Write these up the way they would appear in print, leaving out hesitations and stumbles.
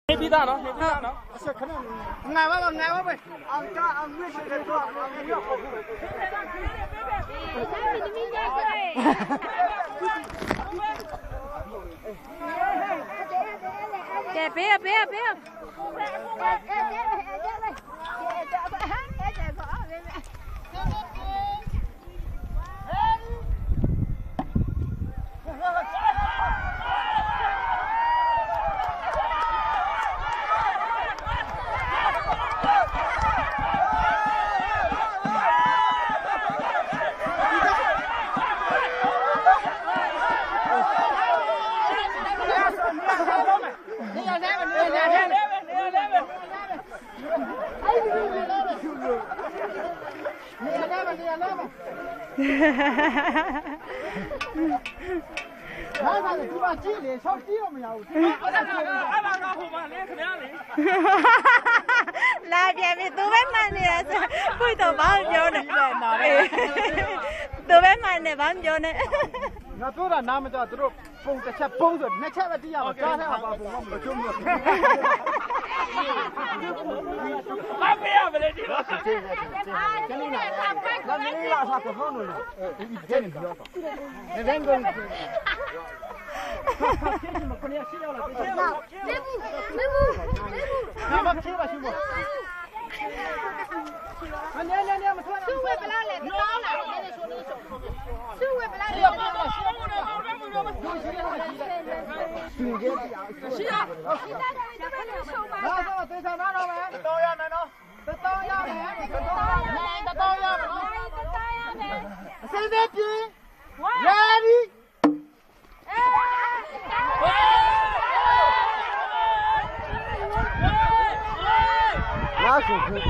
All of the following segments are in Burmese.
ပြီးသားနော်အဆက်ခဏငါပါပဲအောင်ကြအောင်မြစ်တယ်တော့အောင်မြစ်ဖို့ကဲပေးဟာဒီမှာကြည့်လေဆောက်ကြည့်တော့မရဘူးအဲ့ဒါဟိုမှာလေခင်ဗျာလေလာပြန်ပြီသူပဲမှန်နေရဆိုကိုတော့ဘာပြောနေလဲနော်သူပဲမှန်နေဘာပြောနေငါတို့ကနားမကြသူတို့ပုံတစ်ချက်ပုံဆိုနှစ်ချက်ပဲတီးရမှာကြားထဲမှာပါပုံကမချုံးဘူးဘာပြရမလဲဒီလိုကျင်းနေလာစားကတော့လို့ဒီကျင်းနေပြောတော့နေရင်ကုန်မခဏရှိရလားပြည့်နေမချေပါရှိမို့နေမထွက်သူ့ဝက်ပလားလေတောင်းလာတယ်နေဆိုနေဆိုသူ့ဝက်ပလားလေရှိရရှိရရှိတာတယ်သူပဲလို့ဆိုပါဒါဆိုသေချာနာတော့မယ်တော်ရမယ်နော်တော်ရမယ်တော်ရမယ်အစိမ့်သေးပြင်း ready လာဆိုနေ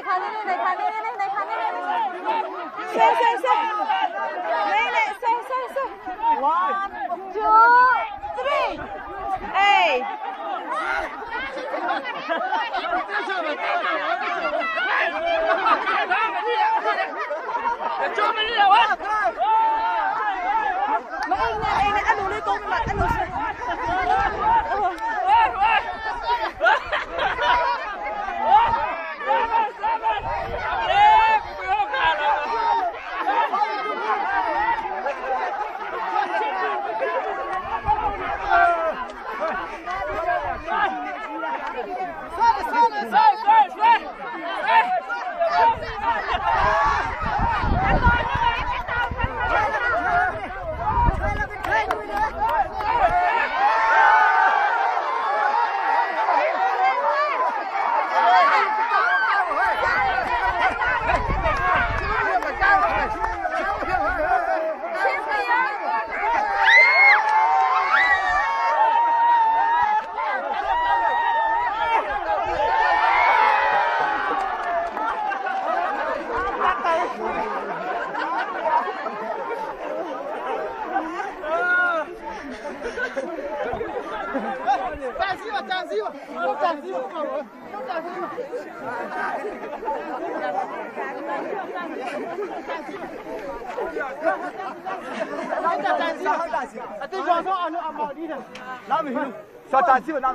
ခါနေဆက်1 2 3 hey anh nuôi con mà anh nuôi 小大鸡巴拿。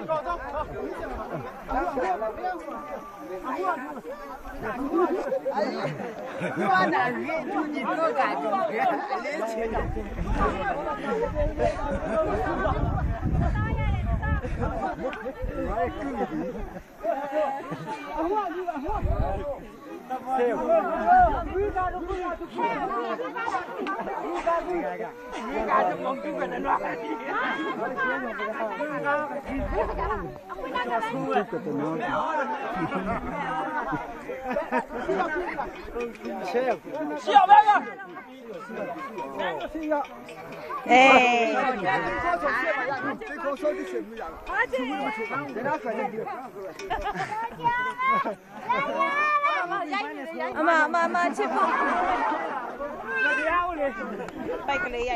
我那人就你多干种的，来钱的。小白个，哎，妈去不？拜个礼耶。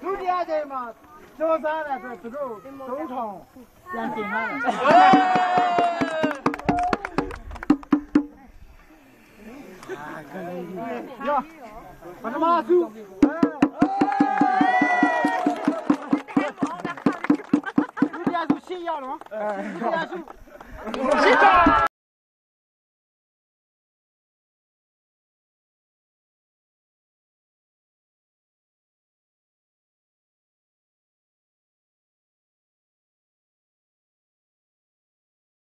လူတရားချိန်မှာကြောစားတယ်ဆိုသူတို့3000ပြန်တင်လာတယ်ရောပထမစုလူတရားစု8ရောက်နော်လူတရားစု